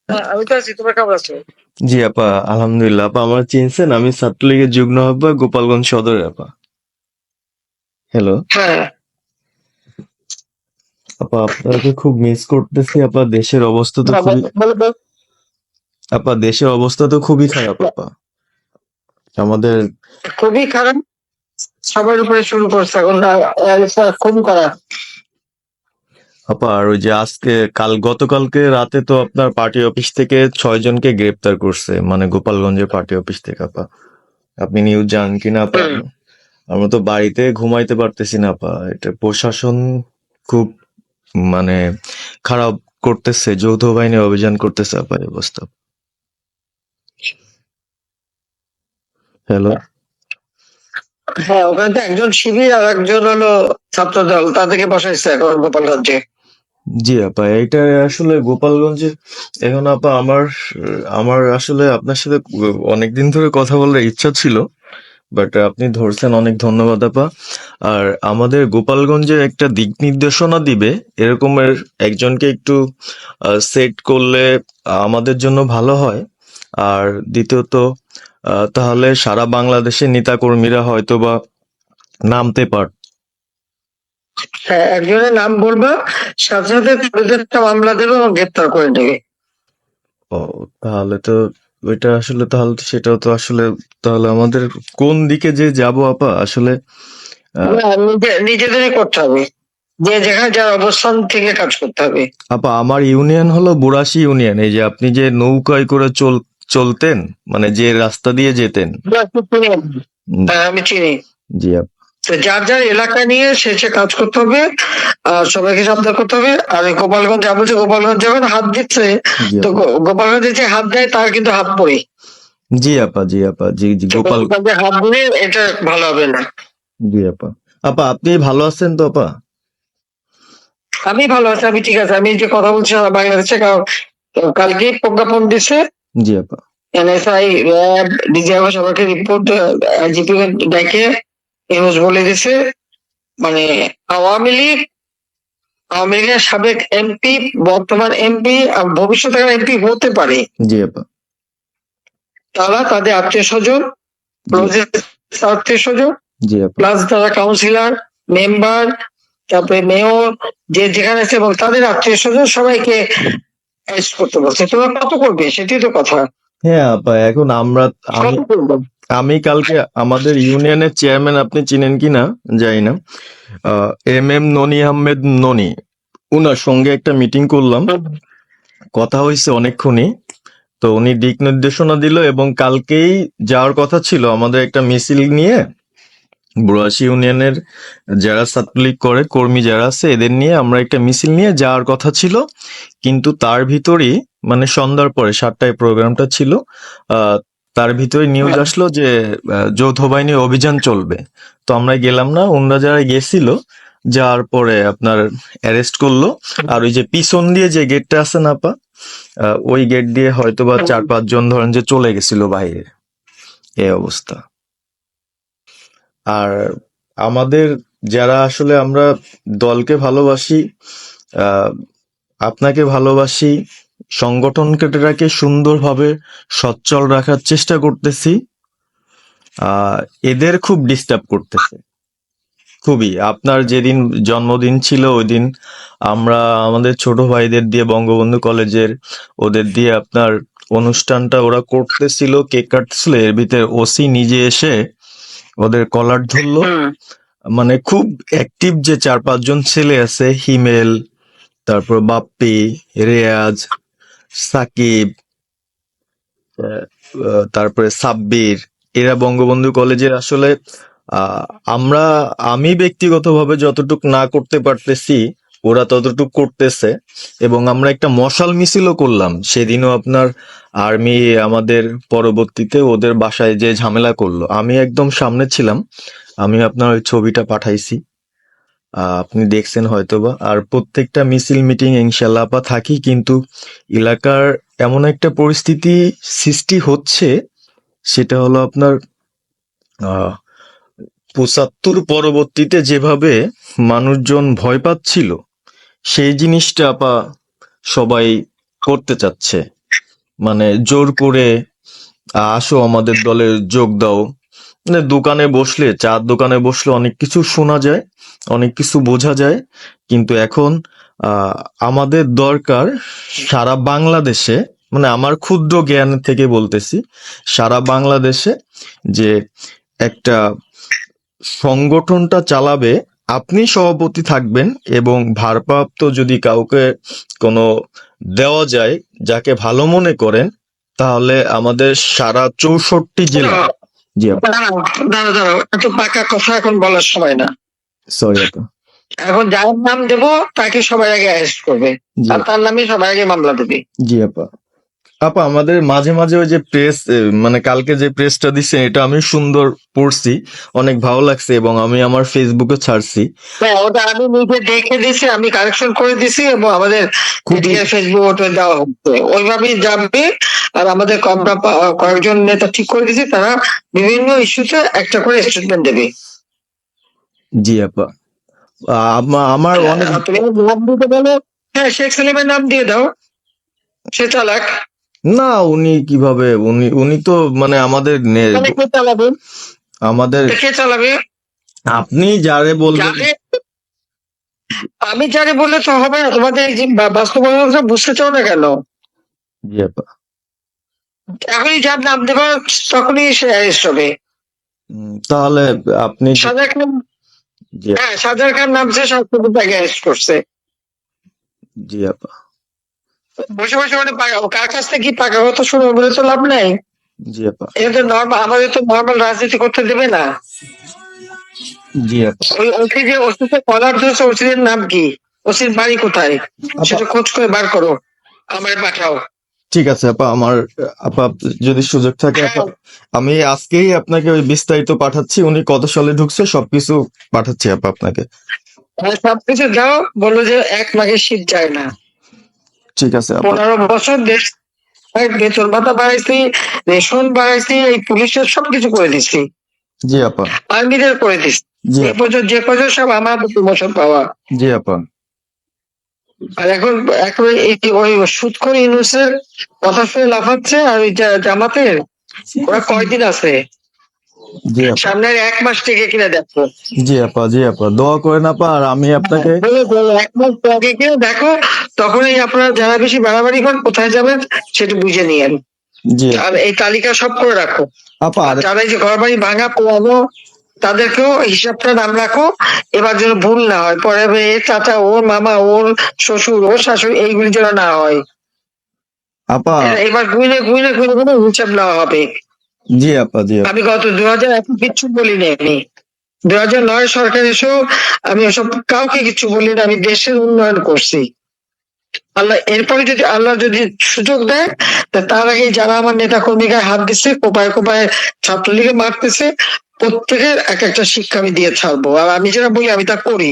আমি তো আছি, তোমরা কেমন আছো? জি আপা, আলহামদুলিল্লাহ। আপা আমার চিনছেন? আমি ছাত্রলীগের যুগ্ম আহ্বায়ক, গোপালগঞ্জ সদরের আপা। হ্যালো হ্যাঁ, আপা, আপনাকে খুব মিস করতেছি আপা। দেশের অবস্থা তো খুবই বলো বলো। আপা, দেশের অবস্থা তো খুবই খারাপ আপা। আমাদের খুবই খারাপ। সবার উপরে শুরু করছে এখন খুন করা। আপা, আর ওই যে আজকে গতকালকে রাতে তো আপনার পার্টি অফিস থেকে 6 জনকে গ্রেপ্তার করছে, মানে গোপালগঞ্জের পার্টি অফিস থেকে আপা। আপনি নিউজ জানেন কিনা আপা? হুম। আমরা তো বাড়িতে ঘুমাইতে পারতেছি না আপা। এটা প্রশাসন খুব মানে খারাপ করতেছে, যৌথ বাহিনী অভিযান করতেছে আপা, এই অবস্থা। হ্যালো হ্যাঁ, ওখানে তো একজন শিবির আর একজন হলো ছাত্র দল, তাদেরকে বসাইছে এখন গোপালগঞ্জে। জি আপা, এইটা আসলে গোপালগঞ্জে এখন আপা আমার আমার আসলে আপনার সাথে অনেকদিন ধরে কথা বলার ইচ্ছা ছিল, বাট আপনি ধরছেন, অনেক ধন্যবাদ আপা। আর আমাদের গোপালগঞ্জে একটা দিক নির্দেশনা দিবে এরকমের একজনকে একটু সেট করলে আমাদের জন্য ভালো হয়। আর দ্বিতীয়ত তাহলে সারা বাংলাদেশের নেতাকর্মীরা হয়তো বা নামতে পারত। হ্যাঁ, একজনের নাম বলবা, সাথে সাথে তাদের একটা মামলা দেবে এবং গ্রেপ্তার করে নেবে। ও, তাহলে তো ওইটা আসলে, তাহলে তো সেটাও তো আসলে, তাহলে আমাদের কোন দিকে যে যাব আপা আসলে? আহ, না, নিজেদেরই করতে হবে, যে যেখানে যার অবস্থান থেকে কাজ করতে হবে। আপা আমার ইউনিয়ন হলো বুড়াশি ইউনিয়ন। এই যে আপনি যে নৌকায় করে চলতেন, মানে যে রাস্তা দিয়ে যেতেন। উম, হ্যাঁ, আমি চিনি। জি আপা। তো যার যার এলাকা নিয়ে সে কাজ করতে হবে, আর সবাইকে সাবধান করতে হবে। আর এই গোপালগঞ্জ যা বলছে, গোপালগঞ্জ যখন হাত দিচ্ছে, জি তো আপা। গোপালগঞ্জে যে হাত দেয় তার কিন্তু হাত পড়ে। জি আপা। জি আপা। জি জি তো গোপাল। গোপালগঞ্জে হাত দিলে এটা ভালো হবে না। জি আপা। আপা আপনি ভালো আছেন তো আপা? আমি ভালো আছি, আমি ঠিক আছে। আমি যে কথা বলছি সারা বাংলাদেশে, কারণ কালকে প্রজ্ঞাপন দিছে। জি আপা। এনএসআই, র্যাব, ডিজিএফআই সবাইকে রিপোর্ট, আইজিপি ডেকে নিউজ বলে দিছে। মানে আওয়ামী লীগ, আওয়ামী লীগের সাবেক এমপি, বর্তমান এমপি, আর ভবিষ্যতে এমপি হতে পারে, জি আপা। তারা তাদের আত্মীয় স্বজন, জি আত্মীয় স্বজন, জি আপা। প্লাস তারা কাউন্সিলর, মেম্বার, তারপরে মেয়র, যে যেখানে আছে, এবং তাদের আত্মীয় স্বজন সবাইকে অ্যারেস্ট করতে বলছে। তোমরা কত করবে সেটাই তো কথা। হ্যাঁ আপা, এখন আমি কত করবে? আমি কালকে আমাদের ইউনিয়নের চেয়ারম্যান, আপনি চিনেন কিনা জানি না, এম ননি আহমেদ ননি, উনার সঙ্গে একটা মিটিং করলাম, কথা হয়েছে অনেকক্ষণই। তো উনি দিক নির্দেশনা দিল এবং কালকেই যাওয়ার কথা ছিল আমাদের একটা মিছিল নিয়ে, বুড়াশি ইউনিয়নের যারা ছাত্রলীগ করে কর্মী যারা আছে এদের নিয়ে আমরা একটা মিছিল নিয়ে যাওয়ার কথা ছিল। কিন্তু তার ভিতরই, মানে সন্ধ্যার পরে 7টায় প্রোগ্রামটা ছিল, আহ তার ভিতরে নিউজ আসলো যে যৌথ বাহিনী অভিযান চলবে। তো আমরা গেলাম না, অন্যরা যারা গেছিল, যাওয়ার পরে আপনার অ্যারেস্ট করলো। আর ওই যে পিছন দিয়ে যে গেটটা আছে না আপা, ওই গেট দিয়ে হয়তোবা 4-5 জন ধরেন যে চলে গেছিল বাইরে, এই অবস্থা। আর আমাদের যারা আসলে আমরা দলকে ভালোবাসি, আহ, আপনাকে ভালোবাসি, সংগঠনটাকে সুন্দরভাবে সচ্ছল রাখার চেষ্টা করতেছি, আহ এদের খুব ডিস্টার্ব করতেছে খুবই। আপনার যেদিন জন্মদিন ছিল ওই দিন আমরা আমাদের ছোট ভাইদের দিয়ে, বঙ্গবন্ধু কলেজের ওদের দিয়ে আপনার অনুষ্ঠানটা ওরা করতেছিল, কেক কাটছিল, এর ভিতরে ওসি নিজে এসে ওদের কলার ধরলো। মানে খুব অ্যাক্টিভ যে 4-5 জন ছেলে আছে, হিমেল, তারপর বাপ্পি, রেয়াজ, সাকিব, আহ, তারপরে সাব্বির, এরা বঙ্গবন্ধু কলেজের আসলে, আহ, আমরা আমি ব্যক্তিগতভাবে যতটুক না করতে পারতেছি ওরা ততটুক করতেছে। এবং আমরা একটা মশাল মিছিলও করলাম সেদিনও আপনার। আর্মি আমাদের পরবর্তীতে ওদের বাসায় যে ঝামেলা করলো, আমি একদম সামনে ছিলাম। আমি আপনার ওই ছবিটা পাঠাইছি, আপনি দেখছেন হয়তোবা। আর প্রত্যেকটা মিছিল মিটিং ইনশাল্লাহ আপা থাকি, কিন্তু এলাকার এমন একটা পরিস্থিতি সৃষ্টি হচ্ছে, সেটা হলো আপনার আহ 75 পরবর্তীতে যেভাবে মানুষজন ভয় পাচ্ছিল, সেই জিনিসটা আপা সবাই করতে চাচ্ছে। মানে জোর করে আসো আমাদের দলে যোগ দাও, মানে দোকানে বসলে, চার দোকানে বসলে অনেক কিছু শোনা যায়, অনেক কিছু বোঝা যায়, কিন্তু এখন আহ, আমাদের দরকার সারা বাংলাদেশে, মানে আমার ক্ষুদ্র জ্ঞান থেকে বলতেছি, সারা বাংলাদেশে যে একটা সংগঠনটা চালাবে, আপনি সভাপতি থাকবেন এবং ভারপ্রাপ্ত যদি কাউকে কোনো দেওয়া যায় যাকে ভালো মনে করেন, তাহলে আমাদের সারা 64 জেলা। জি আপা, দাঁড়াও দাঁড়াও দাঁড়াও, এত পাকা কথা এখন বলার সময় না। সরি আপা। এখন যার নাম দেব তাকে সবার আগে অ্যারেস্ট করবে, জি আর তার নামে সবার আগে মামলা দেবে। জি আপা। আপা আমাদের মাঝে মাঝে ওই যে প্রেস, মানে কালকে যে প্রেসটা দিচ্ছে এটা আমি সুন্দর পড়ছি, অনেক ভালো লাগছে এবং আমি আমার ফেসবুকে ছাড়ছি। হ্যাঁ, ওটা আমি নিজে দেখে দিছি, আমি কারেকশন করে দিছি এবং আমাদের খুবই ফেসবুক ওটা দেওয়া হচ্ছে, ওইভাবেই যাবে। আর আমাদের কয়েকজন নেতা ঠিক করে দিছি, তারা বিভিন্ন ইস্যুতে একটা করে স্টেটমেন্ট দেবে। জি আপা। আমার অনেক আর তুমি নাম দিতে বলো, হ্যাঁ শেখ সেলিমের নাম দিয়ে দাও, সে চালাক। না, উনি কিভাবে, উনি উনি তো মানে তাহলে কে চালাবে? আমাদের তা কে চালাবে? আপনি যারে বলবেন। যাকে আমি যারে বললে তো হবে না, তোমাদের এই যে বাস্তবতা বুঝতে চাও না কেন? জি আপা। এখনই যার নাম দেবে তখনই সে অ্যারেস্ট হবে। তাহলে আপনি সাজার খান, জি হ্যাঁ সাজার খান নামছে, সবকিছু তাকে অ্যারেস্ট করছে। জি আপা। বসে বসে মানে কার কাছ থেকে কি পাকা কথা শুনবো বলে তো লাভ নাই। জি আপা। এটা তো নর্মাল, আমাদের তো নর্মাল রাজনীতি করতে দেবে না। জি আপা। ওই ওসি যে ওসিতে কলার ধরেছে, ওসির নাম কি, ওসির বাড়ি কোথায়, আপা সেটা খোঁজ করে বার করো, আমার পাঠাও। ঠিক আছে আপা, আপা যদি সুযোগ থাকে আপা, হ্যাঁ, আমি আজকেই আপনাকে ওই বিস্তারিত পাঠাচ্ছি, উনি কত সালে ঢুকছে সবকিছু পাঠাচ্ছি আপা আপনাকে। সবকিছু দাও, বললো যে 1 মাঘের শীত যায় না। ঠিক আছে আপা। 15 বছর দেশ বেতন ভাতা বাড়াইছি, রেশন বাড়াইছি, এই পুলিশের সবকিছু করে দিচ্ছি, জি আপা। আর্মিদের করে দিচ্ছি। জি এই পর্যন্ত যে পর্যন্ত সব আমার প্রমোশন পাওয়া। জি আপা। আর এখন এখন ওই সুদখোর ইউনূসের কথা শুনে লাফাচ্ছে, আর ওই জামাতের ওরা কয়দিন আছে, জি আপা। সামনের 1 মাস থেকে কিনা দেখো। জি আপা। জি আপা, দোয়া করেন আপা, আর আমি আপনাকে 1 মাস আগে কিনা দেখো, তখনই আপনারা যারা বেশি বাড়াবাড়ি করেন কোথায় যাবেন সেটা বুঝে নিয়েন। জি আর এই তালিকা সব করে রাখো। আপা। আর যারা এই যে ঘর বাড়ি ভাঙা পোড়ানো, তাদেরকেও হিসাবটা নাম রাখো, এবার যেন ভুল না হয়, পরে এর চাচা, ওর মামা, ওর শ্বশুর, ওর শাশুড়ি, এইগুলি যেন না হয়। আপা। এবার গুইনে গুইনে গুইনে গুইনে হিসাব নেওয়া হবে। জি আপা। জি আপা। আমি গত 2001 কিচ্ছু বলিনি, আমি 2009 সরকার এসেও আমি ওসব কাউকে কিছু বলিনি, আমি দেশের উন্নয়ন করছি। আল্লাহ এরপরে যদি আল্লাহ যদি সুযোগ দেয়, তা তার আগে যারা আমার নেতা কর্মীকে হাত দিচ্ছে, কোপায় কোপায় ছাত্রলীগে মারতেছে, প্রত্যেকের এক একটা শিক্ষা আমি দিয়ে ছাড়বো। আর আমি যেটা বলি আমি তা করি।